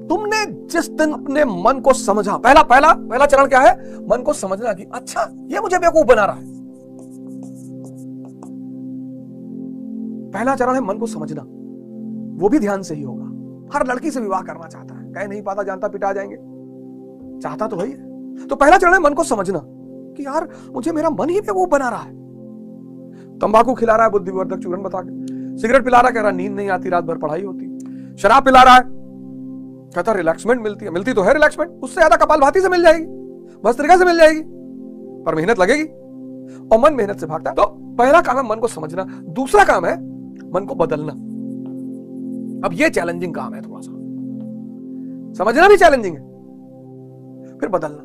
तुमने जिस दिन अपने मन को समझा, पहला चरण क्या है? मन को समझना कि अच्छा ये मुझे बेवकूफ बना रहा है। पहला चरण है मन को समझना, वो भी ध्यान से ही होगा। हर लड़की से विवाह करना चाहता है, कह नहीं पाता, जानता पिटा जाएंगे, चाहता तो वही है। तो पहला चरण है मन को समझना कि यार मुझे मेरा मन ही बेवकूफ बना रहा है। तंबाकू खिला रहा है बुद्धिवर्धक चूर्ण बता के, सिगरेट पिला रहा है, कह रहा नींद नहीं आती, रात भर पढ़ाई होती, शराब पिला रहा है, कहता रिलैक्समेंट मिलती है, मिलती तो है रिलैक्समेंट, उससे ज्यादा कपालभाती से मिल जाएगी, भस्त्रिका से मिल जाएगी, पर मेहनत लगेगी और मन मेहनत से भागता है। तो पहला काम है मन को समझना। दूसरा काम है मन को बदलना। अब ये चैलेंजिंग काम है, थोड़ा सा समझना भी चैलेंजिंग है, फिर बदलना।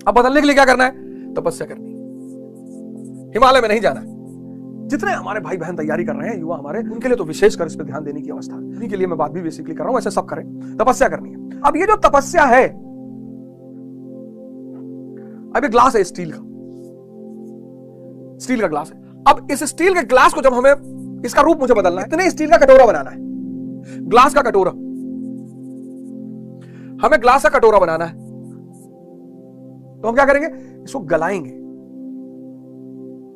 अब बदलने के लिए क्या करना है? तपस्या करनी है। हिमालय में नहीं जाना है। जितने हमारे भाई बहन तैयारी कर रहे हैं, युवा हमारे, उनके लिए तो विशेषकर इस पर ध्यान देने की अवस्था है। उन्हीं के लिए मैं बात भी बेसिकली कर रहा हूं, ऐसे सब करें। तपस्या करनी है। अब ये जो तपस्या है, अब ये ग्लास है स्टील का, स्टील का ग्लास है। अब इस स्टील के ग्लास को जब हमें, इसका रूप मुझे बदलना है, इतने स्टील का कटोरा बनाना है, ग्लास का कटोरा, हमें ग्लास का कटोरा बनाना है। तो हम क्या करेंगे? इसको गलाएंगे।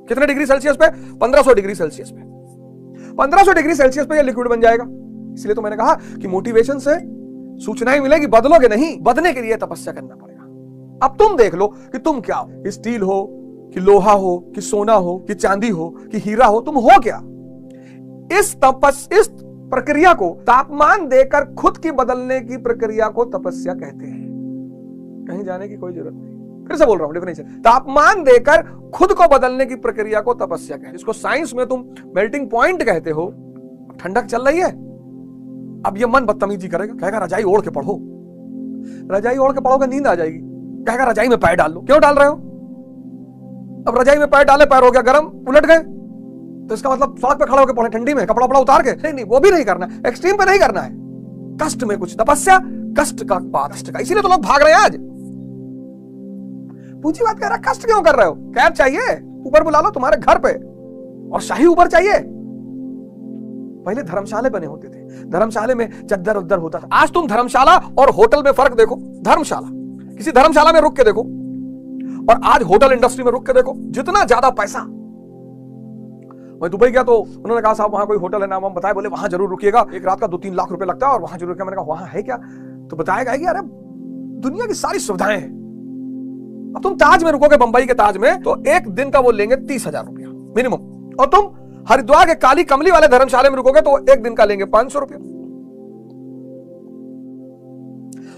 कितने डिग्री सेल्सियस पे? 1500 डिग्री सेल्सियस पे। 1500 डिग्री सेल्सियस पे ये लिक्विड बन जाएगा। इसलिए तो मैंने कहा कि मोटिवेशन से सूचनाएं मिलेगी, बदलोगे नहीं। बदलने के लिए तपस्या करना पड़ेगा। अब तुम देख लो कि तुम क्या हो, स्टील हो कि लोहा हो कि सोना हो कि चांदी हो कि हीरा हो, तुम हो क्या? इस प्रक्रिया को, तापमान देकर खुद की बदलने की प्रक्रिया को तपस्या कहते हैं। कहीं जाने की कोई जरूरत नहीं, फिर से बोल रहा हूं डेफिनेशन। तापमान देकर खुद को बदलने की प्रक्रिया को तपस्या कहते हैं। इसको साइंस में तुम मेल्टिंग पॉइंट कहते हो। ठंडक चल रही है, अब ये मन बदतमीजी करेगा, कहेगा रजाई ओढ़ के पढ़ो। रजाई ओढ़ के पढ़ोगे नींद आ जाएगी, कहेगा रजाई में पैर डाल लो। क्यों डाल रहे हो? अब रजाई में पैर डाले, पैर हो गया गर्म, उलट गए, तो इसका मतलब सड़क पे खड़े होकर पढ़े ठंडी में, कपड़ा वपड़ा उतार के? नहीं, वो भी नहीं करना, एक्सट्रीम पे नहीं करना है। कष्ट में कुछ तपस्या, कष्ट का बात, इसीलिए तो लोग भाग रहे हैं आज। पूछी बात कह रहा, कष्ट क्यों कर रहे हो? कैब चाहिए, ऊबर बुला लो तुम्हारे घर पे, और शाही ऊबर चाहिए। पहले धर्मशाले बने होते थे, धर्मशाले में चद्दर उद्दर होता था। आज तुम धर्मशाला और होटल में फर्क देखो। धर्मशाला, किसी धर्मशाला में रुक के देखो, और आज होटल इंडस्ट्री में रुक के देखो, जितना ज्यादा पैसा। मैं दुबई गया तो उन्होंने कहा साहब वहां कोई होटल है, नाम हम बताए, बोले वहां जरूर रुकिएगा, एक रात का 2-3 लाख रुपए लगता है, और वहां जरूर रुकिएगा। मैंने कहा वहां है क्या? तो बताया गया कि अरे दुनिया की सारी सुविधाएं हैं। अब तुम ताज में रुकोगे, बंबई के ताज में, तो एक दिन का वो लेंगे 30,000 रुपया मिनिमम, और तुम हरिद्वार के काली कमली वाले धर्मशाले में रुकोगे तो एक दिन का लेंगे 500 रुपया।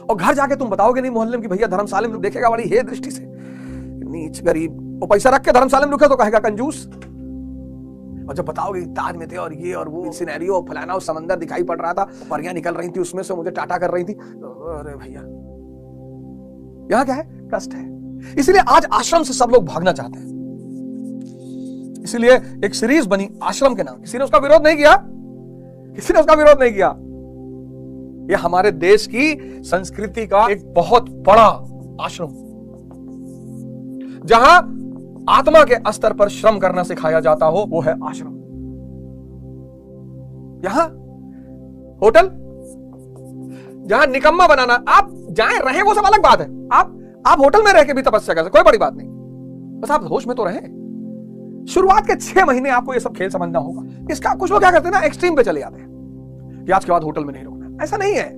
और घर जाके तुम बताओगे नहीं मोहल्ले में कि भैया धर्मशाले में, देखेगा बड़ी हे दृष्टि से, नीच गरीब, और पैसा रख के धर्मशाले में रुके तो कहेगा कंजूस। और जब बताओगे ताज में थे और ये और वो सिनेरियो फलाना, उस समंदर दिखाई पड़ रहा था, परियां निकल रही थी उसमें से, मुझे टाटा कर रही थी, अरे भैया यहां क्या है? कष्ट है। इसलिए आज आश्रम से सब लोग भागना चाहते हैं। इसलिए एक सीरीज बनी आश्रम के नाम। किसी ने उसका विरोध नहीं किया, किसी ने उसका विरोध नहीं किया। यह हमारे देश की संस्कृति का एक बहुत बड़ा आश्रम, जहां आत्मा के स्तर पर श्रम करना सिखाया जाता हो, वो है आश्रम। यहां होटल, जहां निकम्मा बनाना, आप जाएं रहे वो सब अलग बात है। आप होटल में रह के भी तपस्या कर सकते, कोई बड़ी बात नहीं, बस आप होश में तो रहें। शुरुआत के 6 महीने आपको ये सब खेल समझना होगा। इसका कुछ लोग क्या करते हैं ना, एक्सट्रीम पे चले जाते हैं कि आज के बाद होटल में नहीं रुकना। ऐसा नहीं है,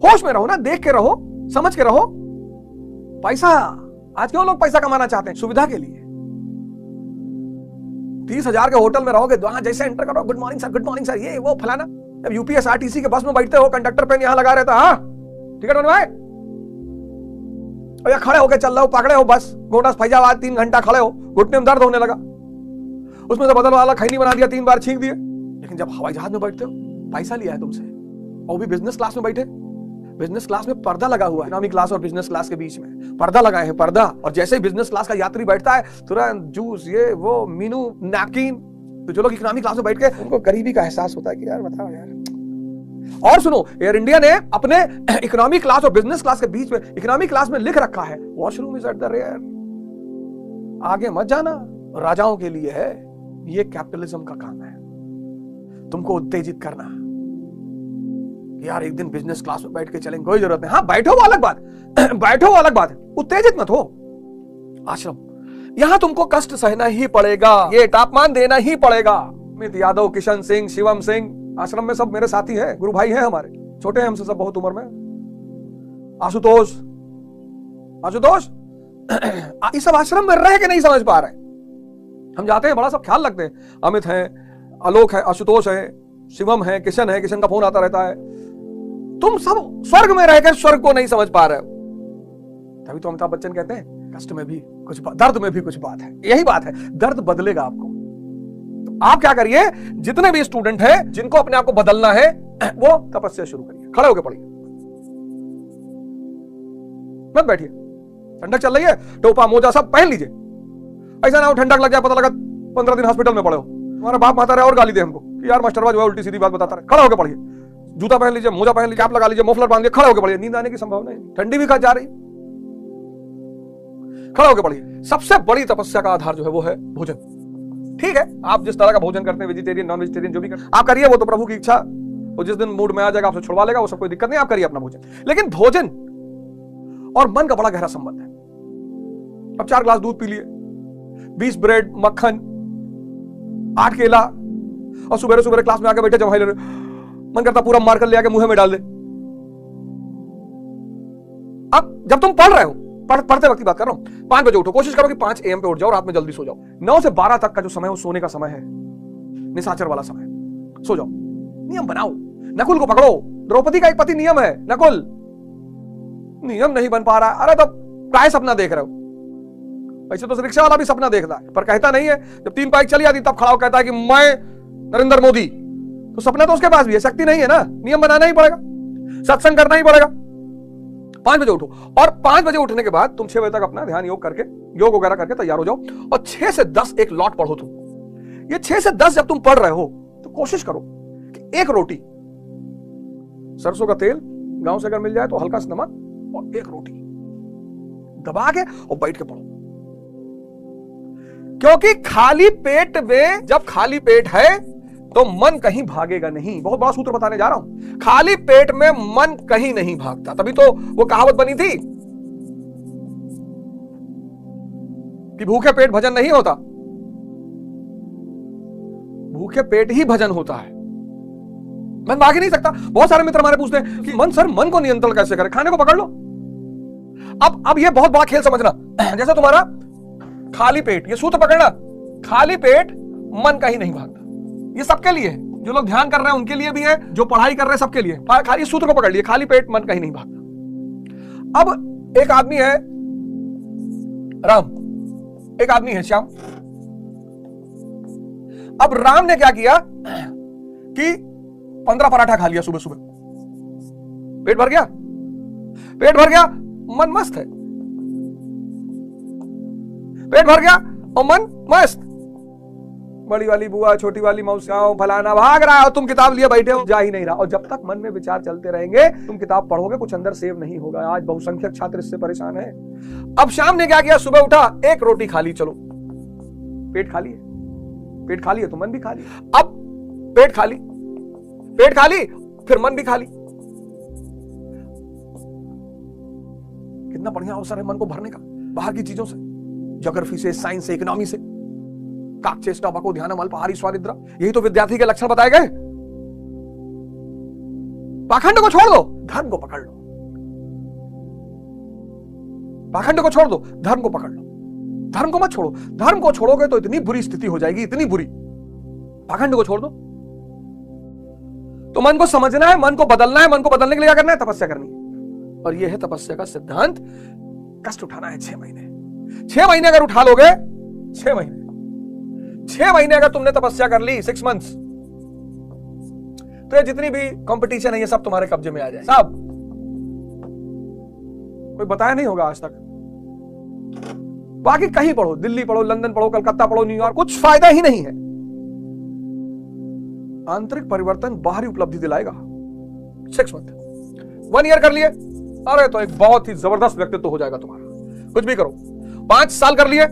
होश में रहो ना, देख के रहो, समझ के रहो। पैसा, आज क्यों लोग पैसा कमाना चाहते हैं? सुविधा के लिए। 30,000 के होटल में रहोगे, वहां जैसे एंटर करो, गुड मॉर्निंग सर, ये वो फलाना। जब यूपीएसआरटीसी के बस में बैठते हो, कंडक्टर पेन यहां लगा रहता, हाँ टिकट बनवाए, और या खड़े होके चल रहे हो, पकड़े हो बस, गोंडा फैजाबाद 3 घंटा खड़े हो, घुटने में दर्द होने लगा, उसमें से बदल वाला खैनी बना दिया, 3 बार छींक दिए। लेकिन जब हवाई जहाज में बैठते हो, पैसा लिया है तुमसे, और भी बिजनेस क्लास में बैठे, बिजनेस क्लास में पर्दा लगा हुआ है, इकोनॉमी क्लास और बिजनेस क्लास के बीच में पर्दा लगा है, पर्दा। और जैसे ही बिजनेस क्लास का यात्री बैठता है, तुरंत जूस, ये वो, मीनू, नैपकिन। तो जो लोग इकोनॉमी क्लास में बैठ के, उनको गरीबी का एहसास होता है कि यार बताओ यार। और सुनो, एयर इंडिया ने अपने इकोनॉमी क्लास और बिजनेस क्लास के बीच में, इकोनॉमी क्लास में लिख रखा है, washroom is at the rear, आगे मत जाना, राजाओं के लिए है। ये कैपिटलिज्म का काम है, तुमको उत्तेजित करना, कि यार एक दिन बिजनेस क्लास में बैठ के चलेंगे, कोई जरूरत नहीं। हाँ बैठो वो अलग बात बैठो वो अलग बात है, उत्तेजित मत हो। आश्रम, यहां तुमको कष्ट सहना ही पड़ेगा, ये तापमान देना ही पड़ेगा। अमित यादव, किशन सिंह, शिवम सिंह आश्रम में सब मेरे साथी हैं, गुरु भाई हैं हमारे, छोटे हैं हमसे सब बहुत उम्र में। आशुतोष ये सब आश्रम में रह के नहीं समझ पा रहे। हम जाते हैं बड़ा सब ख्याल रखते हैं। अमित है, आलोक है, आशुतोष है, शिवम है, किशन है, किशन का फोन आता रहता है। तुम सब स्वर्ग में रहकर स्वर्ग को नहीं समझ पा रहे हो। तभी तो अमिताभ बच्चन कहते हैं कष्ट में भी कुछ, दर्द में भी कुछ बात है। यही बात है, दर्द बदलेगा आपको। तो आप क्या करिए, जितने भी स्टूडेंट हैं जिनको अपने आप को बदलना है, वो तपस्या शुरू करिए। खड़े होकर पढ़िए, मत बैठिए। ठंडक चल रही है, टोपा मोजा सब पहन लीजिए। ऐसा ना हो ठंडक लग जाए, पता लगा 15 दिन हॉस्पिटल में पड़े हो, हमारा बाप माता रहे और गाली दे हमको कि यार मास्टरवा जो है उल्टी सीधी बात बताता रहे। खड़े होकर पढ़िए, जूता पहन लीजिए, मोजा पहन लीजिए, कैप लगा लीजिए, मफलर बांध लीजिए, खड़े होकर पढ़िए। नींद आने की संभावना है, ठंडी भी खा जा रही। खड़े होकर पढ़िए। सबसे बड़ी तपस्या का आधार जो है वो है भोजन। ठीक है, आप जिस तरह का भोजन करते हैं, वेजिटेरियन नॉन वेजिटेरियन जो भी करते हैं आप करिए, वो तो प्रभु की इच्छा, वो जिस दिन मूड में आ जाएगा आपसे छुड़वा लेगा, वो सब कोई दिक्कत नहीं, आप करिए अपना भोजन। लेकिन भोजन और मन का बड़ा गहरा संबंध है। अब 4 ग्लास दूध पी लिए, 20 ब्रेड, मक्खन, 8 केला, और सुबह सुबह क्लास में आके बैठे जमाई ले रहे, मन करता पूरा मार्कर ले आके मुंह में डाल दे। अब जब तुम पढ़ रहे हो, पढ़ते वक्त की बात कर रहा हूं, 5 बजे उठो, कोशिश करो कि 5 AM पे उठ जाओ, रात में जल्दी सो जाओ। 9 से 12 तक का जो समय है वो सोने का समय है, निशाचर वाला समय। सो जाओ, नियम बनाओ। नकुल को पकड़ो, द्रौपदी का एक पति नियम है, नकुल नियम नहीं बन पा रहा। अरे तो काय सपना देख रहे हो? वैसे तो रिक्शा वाला भी सपना देखता है पर कहता नहीं है। जब 3 बाइक चली आती तब खड़ा हो कहता है कि मैं नरेंद्र मोदी। तो सपना तो उसके पास भी है, शक्ति नहीं है ना। नियम बनाना ही पड़ेगा, सत्संग करना ही पड़ेगा। 5 बजे उठो, और 5 बजे उठने के बाद तुम 6 बजे तक अपना ध्यान योग करके, योग वगैरह करके तैयार हो जाओ, और 6 से 10 एक लॉट पढ़ो तुम। ये 6 से 10 जब तुम पढ़ रहे हो तो कोशिश करो कि एक रोटी, सरसों का तेल गांव से अगर मिल जाए तो हल्का सा नमक, और एक रोटी दबा के और बैठ के पढ़ो। क्योंकि खाली पेट में, जब खाली पेट है तो मन कहीं भागेगा नहीं। बहुत बड़ा सूत्र बताने जा रहा हूं। खाली पेट में मन कहीं नहीं भागता। तभी तो वो कहावत बनी थी कि भूखे पेट भजन नहीं होता, भूखे पेट ही भजन होता है। मन भाग ही नहीं सकता। बहुत सारे मित्र हमारे पूछते हैं कि मन सर, मन को नियंत्रण कैसे करें? खाने को पकड़ लो। अब ये बहुत बड़ा खेल समझना। जैसे तुम्हारा खाली पेट, ये सूत्र पकड़ना, खाली पेट मन कहीं नहीं भागता। ये सबके लिए है, जो लोग ध्यान कर रहे हैं उनके लिए भी है, जो पढ़ाई कर रहे हैं सबके लिए। खाली सूत्र को पकड़ लिए, खाली पेट मन कहीं नहीं भागता। अब एक आदमी है राम, एक आदमी है श्याम। अब राम ने क्या किया कि 15 पराठा खा लिया सुबह सुबह, पेट भर गया, पेट भर गया, मन मस्त है, पेट भर गया और मन मस्त। बड़ी वाली बुआ, छोटी वाली मौसियाओं, फलाना भाग रहा है और तुम किताब लिए बैठे हो, जा ही नहीं रहा। और जब तक मन में विचार चलते रहेंगे, तुम किताब पढ़ोगे, कुछ अंदर सेव नहीं होगा। आज बहुसंख्यक छात्र इससे परेशान है। अब शाम ने क्या किया, सुबह उठा, एक रोटी खा ली, चलो पेट खाली है, पेट खाली है तो मन भी खाली। अब पेट खाली, पेट खाली, फिर मन भी खाली। कितना बढ़िया अवसर है मन को भरने का, बाहर की चीजों से, ज्योग्राफी से, साइंस से, इकोनॉमी से। काकचेष्टा बको ध्यानम अल्पाहारी स्वानिद्रा, यही तो विद्यार्थी के लक्षण बताए गए। पाखंड को छोड़ दो, धर्म को पकड़ लो। पाखंड को छोड़ दो, धर्म को पकड़ लो। धर्म को मत छोड़ो, धर्म को छोड़ोगे तो इतनी बुरी स्थिति हो जाएगी, इतनी बुरी। पाखंड को छोड़ दो। तो मन को समझना है, मन को बदलना है। मन को बदलने के लिए क्या करना है? तपस्या करनी है। और यह है तपस्या का सिद्धांत। कष्ट उठाना है 6 महीने। 6 महीने अगर उठा लोगे, 6 महीने अगर तुमने तपस्या कर ली, 6 मंथ्स, तो ये जितनी भी कंपटीशन है ये सब तुम्हारे कब्जे में आ जाए। सब कोई बताया नहीं होगा आज तक। बाकी कहीं पढ़ो, दिल्ली पढ़ो, लंदन पढ़ो, कलकत्ता पढ़ो, न्यूयॉर्क, कुछ फायदा ही नहीं है। आंतरिक परिवर्तन बाहरी उपलब्धि दिलाएगा। 6 मंथ, 1 ईयर कर लिए, अरे तो एक बहुत ही जबरदस्त व्यक्तित्व हो जाएगा तुम्हारा। कुछ भी करो। 5 साल कर लिए,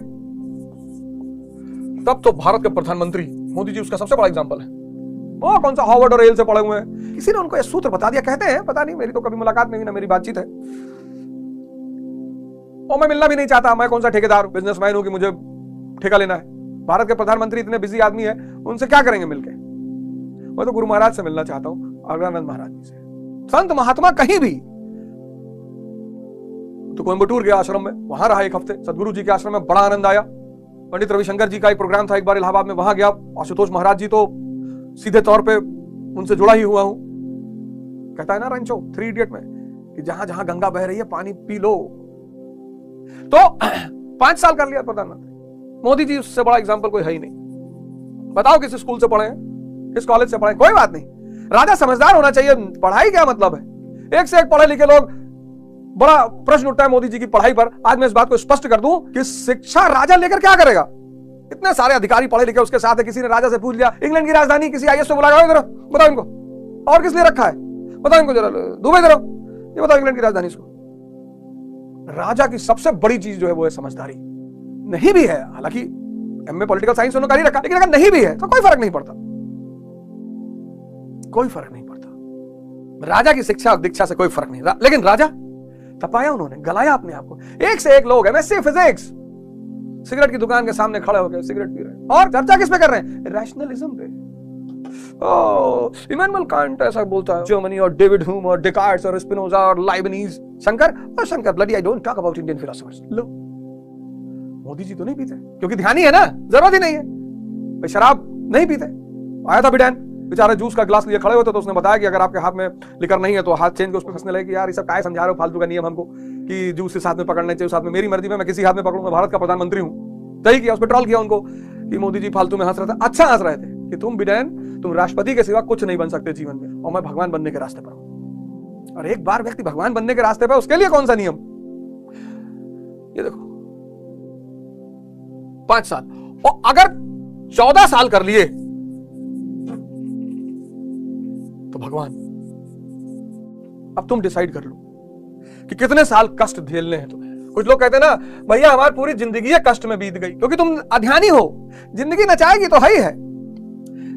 तब तो भारत के प्रधानमंत्री मोदी जी उसका सबसे बड़ा एग्जांपल है। वो कौन सा हार्वर्ड और येल से पढ़े हुए हैं, किसी ने उनको यह सूत्र बता दिया, कहते हैं, पता नहीं, मेरी तो कभी मुलाकात नहीं हुई, ना मेरी बातचीत है, और मैं मिलना भी नहीं चाहता। मैं कौन सा ठेकेदार बिजनेसमैन हूं कि मुझे ठेका लेना है। भारत के प्रधानमंत्री इतने बिजी आदमी है, उनसे क्या करेंगे मिलके। मैं तो गुरु महाराज से मिलना चाहता हूं, अग्रानंद महाराज जी से। संत महात्मा कहीं भी, तो कोयम्बटूर गया आश्रम में, वहां रहा 1 हफ्ते, सदगुरु जी के आश्रम में बड़ा आनंद आया। पंडित रविशंकर जी का एक प्रोग्राम था एक बार इलाहाबाद में, वहां गया। आशुतोष महाराज जी तो सीधे तौर पे उनसे जुड़ा ही हुआ हूं। कहता है ना रंचो 3 इडियट में कि जहां जहां गंगा बह रही है पानी पी लो। तो 5 साल कर लिया प्रधानमंत्री मोदी जी, उससे बड़ा एग्जाम्पल कोई है ही नहीं। बताओ किस स्कूल से पढ़े हैं, किस कॉलेज से पढ़े, कोई बात नहीं। राजा समझदार होना चाहिए। पढ़ाई क्या मतलब है, एक से एक पढ़े लिखे लोग, बड़ा प्रश्न उठता है मोदी जी की पढ़ाई पर। आज मैं इस बात को स्पष्ट कर दूं कि शिक्षा राजा लेकर क्या करेगा। इतने सारे अधिकारी पढ़े लिखे उसके साथ है। किसी ने राजा से पूछ लिया इंग्लैंड की राजधानी, किसी आईएएस को बुलाया, जरा बताओ इनको, और किस लिए रखा है बताओ इनको, जरा दुबई जरा ये बताओ इंग्लैंड की राजधानी इसको। राजा की सबसे बड़ी चीज जो है वो है समझदारी। नहीं भी है, हालांकि एमए पॉलिटिकल साइंस उन्होंने कर ही रखा, लेकिन अगर नहीं भी है तो कोई फर्क नहीं पड़ता, कोई फर्क नहीं पड़ता। राजा की शिक्षा और दीक्षा से कोई फर्क नहीं। लेकिन राजा तपाया उन्होंने, गलाया अपने आप को। एक से एक लोग एमएससी फिजिक्स सिगरेट की दुकान के सामने खड़े होकर सिगरेट पी रहे हैं, और चर्चा किस पे कर रहे हैं, रैशनलिज्म पे। इमैनुअल कांट ऐसा बोलता है, जर्मनी और डेविड ह्यूम और डेकार्ट्स और स्पिनोजा और Leibniz, Shankar bloody I don't talk about Indian philosophers. लो मोदी जी तो नहीं पीते क्योंकि ध्यान ही है ना, जरूरत ही नहीं है। शराब नहीं पीते। आया था बिडैन बेचारा, जूस का गिलास लिए खड़े होते तो उसने बताया कि अगर आपके हाथ में लिकर नहीं है तो हाथ चेंज के उसको हंसने लगे कि यार ये सब क्या समझा रहे हो फालतू का नियम हमको कि जूस के साथ में पकड़ने चाहिए, साथ में मेरी मर्जी में मैं किसी हाथ में पकड़ूं, मैं भारत का प्रधानमंत्री हूं। सही किया, उस पर ट्रोल किया उनको कि मोदी जी फालतू में हंस रहे थे। अच्छा हंस रहे थे कि तुम बिडैन, तुम राष्ट्रपति के सिवा कुछ नहीं बन सकते जीवन में, और मैं भगवान बनने के रास्ते पर हूं। और एक बार व्यक्ति भगवान बनने के रास्ते पर, उसके लिए कौन सा नियम। ये देखो 5 साल, और अगर 14 साल कर लिए तो भगवान। अब तुम डिसाइड कर लो कि कितने साल कष्ट झेलने हैं तुम्हें। कुछ लोग कहते हैं ना भैया हमारी पूरी जिंदगी कष्ट में बीत गई, क्योंकि तुम अध्यानी हो। जिंदगी नचाएगी तो है ही है,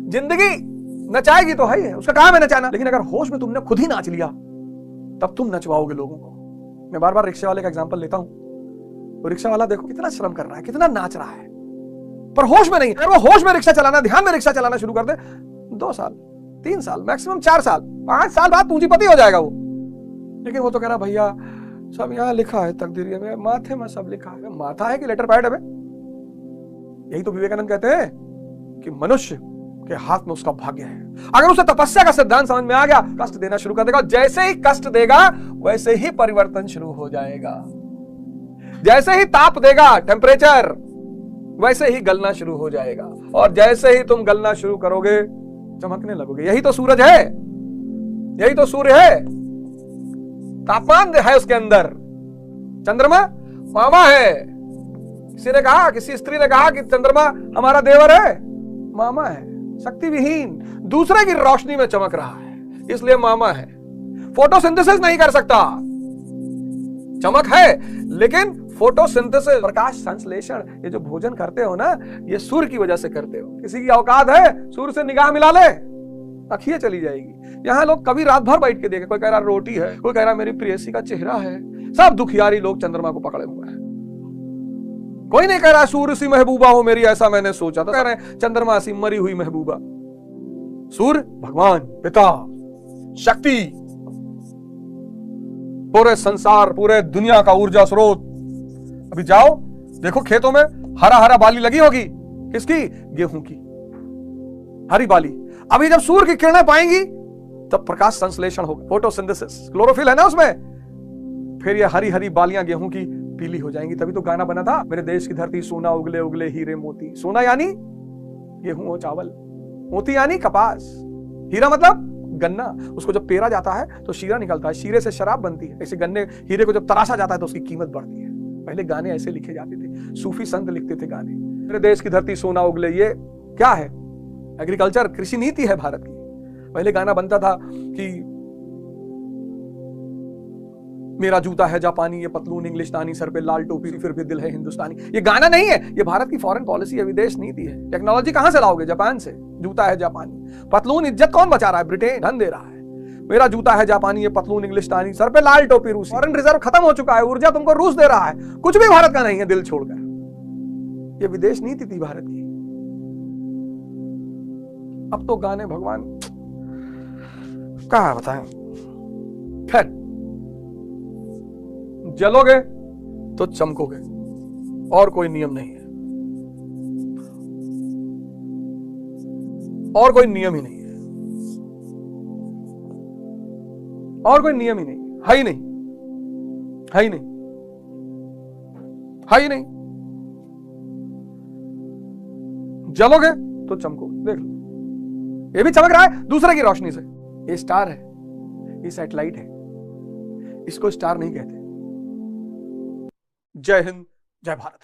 जिंदगी नचाएगी तो है ही है, उसका काम है नचाना। लेकिन अगर होश में तुमने खुद ही नाच लिया तब तुम नचवाओगे लोगों को। मैं बार बार रिक्शे वाले का एग्जांपल लेता हूं। तो रिक्शा वाला देखो कितना श्रम कर रहा है, कितना नाच रहा है, पर होश में नहीं। अगर वो होश में रिक्शा चलाना, ध्यान में रिक्शा चलाना शुरू कर दे, 2 साल 3 साल मैक्सिमम 4 साल 5 साल बाद पूंजीपति हो जाएगा वो। लेकिन वो तो कह रहा भैया सब यहाँ लिखा है तकदीर में, माथे में सब लिखा है। माथा है कि लेटर पैड है? यही तो विवेकानंद कहते हैं कि मनुष्य के हाथ में उसका भाग्य है। अगर उसे तपस्या का सिद्धांत समझ में आ गया, कष्ट देना शुरू कर देगा। जैसे ही कष्ट देगा वैसे ही परिवर्तन शुरू हो जाएगा। जैसे ही ताप देगा टेम्परेचर, वैसे ही गलना शुरू हो जाएगा। और जैसे ही तुम गलना शुरू करोगे चमकने लगोगे। यही तो सूरज है, यही तो सूर्य है। तापमान है उसके अंदर। चंद्रमा मामा है। किसी ने कहा, किसी स्त्री ने कहा कि चंद्रमा हमारा देवर है, मामा है, शक्ति विहीन, दूसरे की रोशनी में चमक रहा है, इसलिए मामा है। फोटोसिंथेसिस नहीं कर सकता, चमक है, लेकिन फोटोसिंथेसिस, प्रकाश संश्लेषण, ये जो भोजन करते हो ना, ये सूर्य की वजह से करते हो। किसी की औकात है सूर्य से निगाह मिला ले, अखियां चली जाएगी। यहां लोग कभी रात भर बैठ के देखे, कोई कह रहा रोटी है, कोई कह रहा मेरी प्रेयसी का चेहरा है। सब दुखियारी लोग चंद्रमा को पकड़े हुए हैं। कोई नहीं कह रहा सूर्य सी महबूबा हो मेरी, ऐसा मैंने सोचा था। कह रहे हैं चंद्रमा सी मरी हुई महबूबा। सूर्य भगवान पिता, शक्ति, पूरे संसार, पूरे दुनिया का ऊर्जा स्रोत। अभी जाओ देखो खेतों में हरा हरा बाली लगी होगी, किसकी? गेहूं की हरी बाली। अभी जब सूर्य की किरणें पाएंगी तब प्रकाश संश्लेषण होगा, फोटोसिंथेसिस, क्लोरोफिल है ना उसमें। फिर ये हरी हरी बालियां गेहूं की पीली हो जाएंगी। तभी तो गाना बना था, मेरे देश की धरती सोना उगले उगले हीरे मोती। सोना यानी गेहूं और चावल, मोती यानी कपास, हीरा मतलब गन्ना। उसको जब पेरा जाता है तो शीरा निकलता है, शीरे से शराब बनती है। ऐसे गन्ने हीरे को जब तराशा जाता है तो उसकी कीमत बढ़ती है। पहले गाने ऐसे लिखे जाते थे, सूफी संत लिखते थे गाने, मेरे देश की धरती सोना उगले। ये क्या है? एग्रीकल्चर, कृषि नीति है भारत की। पहले गाना बनता था कि मेरा जूता है जापानी, ये पतलून इंग्लिशतानी, सर पे लाल टोपी, फिर भी दिल है हिंदुस्तानी। ये गाना नहीं है, ये भारत की फॉरेन पॉलिसी है, विदेश नीति है। टेक्नोलॉजी कहां से लाओगे? जापान से। जूता है जापानी, पतलून, इज्जत कौन बचा रहा है? ब्रिटेन धन दे रहा है। मेरा जूता है जापानी, ये पतलून इंग्लिशतानी, सर पे लाल टोपी रूसी। फॉरेन रिजर्व खत्म हो चुका है, ऊर्जा तुमको रूस दे रहा है, कुछ भी भारत का नहीं है दिल छोड़कर। ये विदेश नीति थी भारत की। अब तो गाने भगवान कहा बताएं। खैर, जलोगे तो चमकोगे, और कोई नियम नहीं है, और कोई नियम ही नहीं है, और कोई नियम ही नहीं है ही नहीं, है ही नहीं, है ही नहीं। जलोगे तो चमकोगे। देख लो, ये भी चमक रहा है दूसरे की रोशनी से। ये स्टार है, ये सैटेलाइट है, इसको स्टार नहीं कहते। जय हिंद, जय भारत।